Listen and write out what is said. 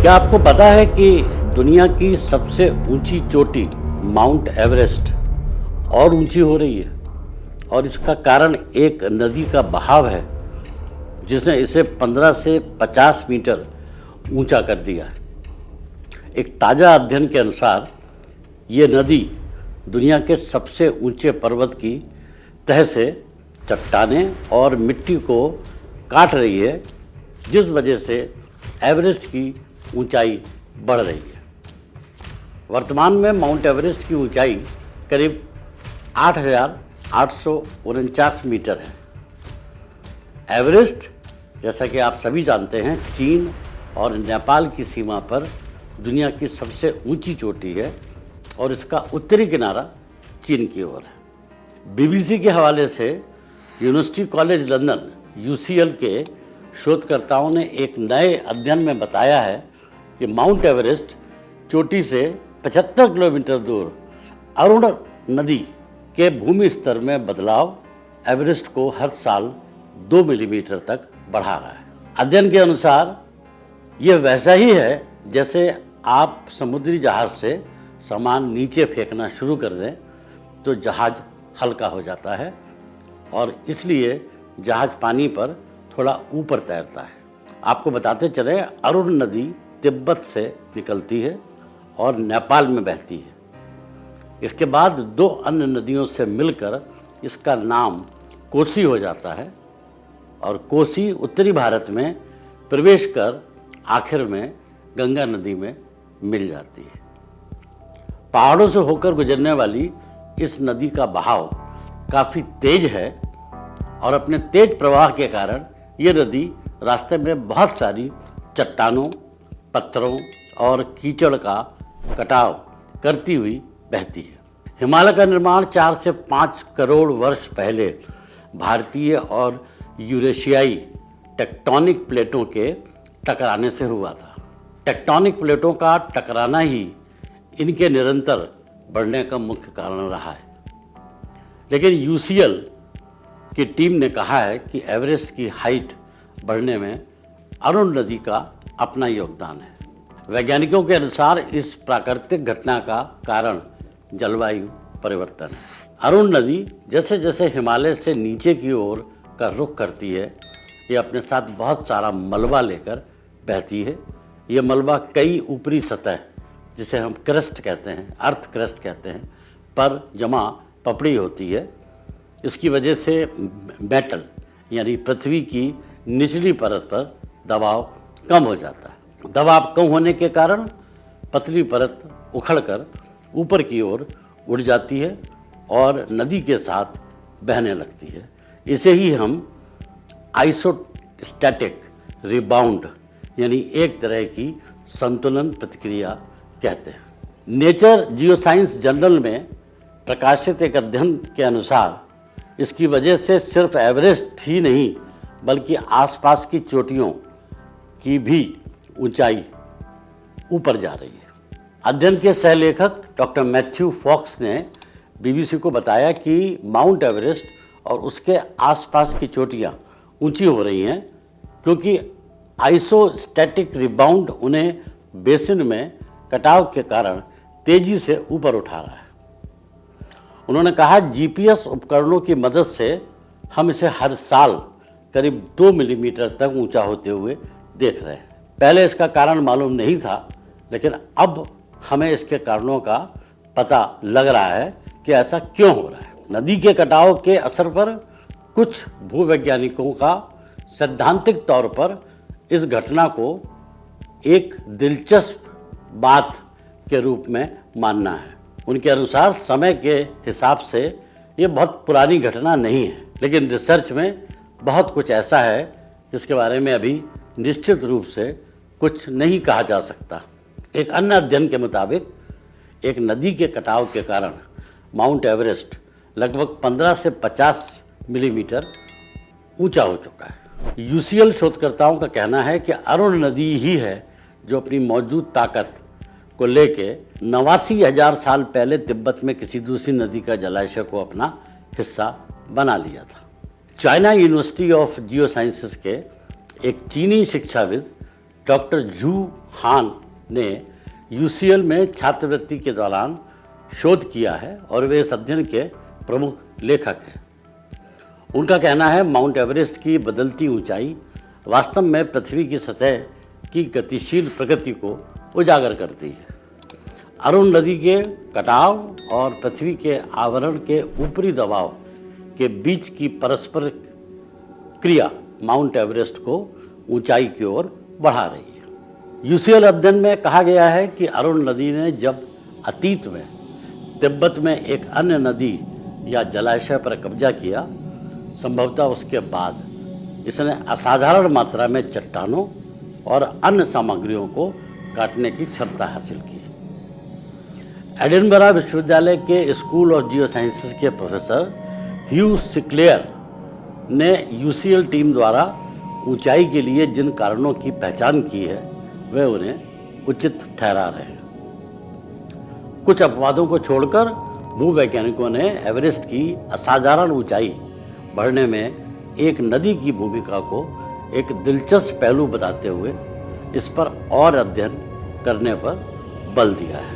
क्या आपको पता है कि दुनिया की सबसे ऊंची चोटी माउंट एवरेस्ट और ऊंची हो रही है और इसका कारण एक नदी का बहाव है जिसने इसे 15 से 50 मीटर ऊंचा कर दिया है। एक ताज़ा अध्ययन के अनुसार ये नदी दुनिया के सबसे ऊंचे पर्वत की तह से चट्टानें और मिट्टी को काट रही है, जिस वजह से एवरेस्ट की ऊंचाई बढ़ रही है। वर्तमान में माउंट एवरेस्ट की ऊंचाई करीब 8,849 मीटर है। एवरेस्ट, जैसा कि आप सभी जानते हैं, चीन और नेपाल की सीमा पर दुनिया की सबसे ऊंची चोटी है और इसका उत्तरी किनारा चीन की ओर है। बीबीसी के हवाले से यूनिवर्सिटी कॉलेज लंदन UCL के शोधकर्ताओं ने एक नए अध्ययन में बताया है कि माउंट एवरेस्ट चोटी से 75 किलोमीटर दूर अरुण नदी के भूमि स्तर में बदलाव एवरेस्ट को हर साल 2 मिलीमीटर तक बढ़ा रहा है। अध्ययन के अनुसार यह वैसा ही है जैसे आप समुद्री जहाज से सामान नीचे फेंकना शुरू कर दें तो जहाज हल्का हो जाता है और इसलिए जहाज पानी पर थोड़ा ऊपर तैरता है। आपको बताते चले, अरुण नदी तिब्बत से निकलती है और नेपाल में बहती है। इसके बाद 2 अन्य नदियों से मिलकर इसका नाम कोसी हो जाता है और कोसी उत्तरी भारत में प्रवेश कर आखिर में गंगा नदी में मिल जाती है। पहाड़ों से होकर गुजरने वाली इस नदी का बहाव काफ़ी तेज है और अपने तेज प्रवाह के कारण ये नदी रास्ते में बहुत सारी चट्टानों, पत्थरों और कीचड़ का कटाव करती हुई बहती है। हिमालय का निर्माण 4 से 5 करोड़ वर्ष पहले भारतीय और यूरेशियाई टेक्टोनिक प्लेटों के टकराने से हुआ था। टेक्टोनिक प्लेटों का टकराना ही इनके निरंतर बढ़ने का मुख्य कारण रहा है। लेकिन UCL की टीम ने कहा है कि एवरेस्ट की हाइट बढ़ने में अरुण नदी का अपना योगदान है। वैज्ञानिकों के अनुसार इस प्राकृतिक घटना का कारण जलवायु परिवर्तन है। अरुण नदी जैसे जैसे हिमालय से नीचे की ओर का रुख करती है, ये अपने साथ बहुत सारा मलबा लेकर बहती है। ये मलबा कई ऊपरी सतह, जिसे हम क्रस्ट कहते हैं, अर्थ क्रस्ट कहते हैं, पर जमा पपड़ी होती है। इसकी वजह से मेटल यानी पृथ्वी की निचली परत पर दबाव कम हो जाता है। दबाव कम होने के कारण पतली परत उखड़कर ऊपर की ओर उड़ जाती है और नदी के साथ बहने लगती है। इसे ही हम आइसोस्टैटिक रिबाउंड यानी एक तरह की संतुलन प्रतिक्रिया कहते हैं। नेचर जियोसाइंस जर्नल में प्रकाशित एक अध्ययन के अनुसार इसकी वजह से सिर्फ एवरेस्ट ही नहीं बल्कि आसपास की चोटियों की भी ऊंचाई ऊपर जा रही है। अध्ययन के सहलेखक डॉक्टर मैथ्यू फॉक्स ने BBC को बताया कि माउंट एवरेस्ट और उसके आसपास की चोटियां ऊंची हो रही हैं क्योंकि आइसोस्टैटिक रिबाउंड उन्हें बेसिन में कटाव के कारण तेजी से ऊपर उठा रहा है। उन्होंने कहा, GPS उपकरणों की मदद से हम इसे हर साल करीब 2 मिलीमीटर तक ऊंचा होते हुए देख रहे हैं। पहले इसका कारण मालूम नहीं था, लेकिन अब हमें इसके कारणों का पता लग रहा है कि ऐसा क्यों हो रहा है। नदी के कटाव के असर पर कुछ भूवैज्ञानिकों का सैद्धांतिक तौर पर इस घटना को एक दिलचस्प बात के रूप में मानना है। उनके अनुसार समय के हिसाब से ये बहुत पुरानी घटना नहीं है, लेकिन रिसर्च में बहुत कुछ ऐसा है जिसके बारे में अभी निश्चित रूप से कुछ नहीं कहा जा सकता। एक अन्य अध्ययन के मुताबिक एक नदी के कटाव के कारण माउंट एवरेस्ट लगभग 15 से 50 मिलीमीटर ऊंचा हो चुका है। UCL शोधकर्ताओं का कहना है कि अरुण नदी ही है जो अपनी मौजूद ताकत को लेके 89,000 साल पहले तिब्बत में किसी दूसरी नदी का जलाशय को अपना हिस्सा बना लिया था। चाइना यूनिवर्सिटी ऑफ जियोसाइंसेस के एक चीनी शिक्षाविद डॉक्टर जू हान ने यूसीएल में छात्रवृत्ति के दौरान शोध किया है और वे इस अध्ययन के प्रमुख लेखक हैं। उनका कहना है माउंट एवरेस्ट की बदलती ऊंचाई वास्तव में पृथ्वी की सतह की गतिशील प्रकृति को उजागर करती है। अरुण नदी के कटाव और पृथ्वी के आवरण के ऊपरी दबाव के बीच की परस्पर क्रिया माउंट एवरेस्ट को ऊंचाई की ओर बढ़ा रही है। यूसीएल अध्ययन में कहा गया है कि अरुण नदी ने जब अतीत में तिब्बत में एक अन्य नदी या जलाशय पर कब्जा किया, संभवतः उसके बाद इसने असाधारण मात्रा में चट्टानों और अन्य सामग्रियों को काटने की क्षमता हासिल की। एडिनबरा विश्वविद्यालय के स्कूल ऑफ जियो साइंसेस के प्रोफेसर ह्यू सिक्लेयर ने यूसीएल टीम द्वारा ऊंचाई के लिए जिन कारणों की पहचान की है वे उन्हें उचित ठहरा रहे हैं। कुछ अपवादों को छोड़कर भूवैज्ञानिकों ने एवरेस्ट की असाधारण ऊंचाई बढ़ने में एक नदी की भूमिका को एक दिलचस्प पहलू बताते हुए इस पर और अध्ययन करने पर बल दिया है।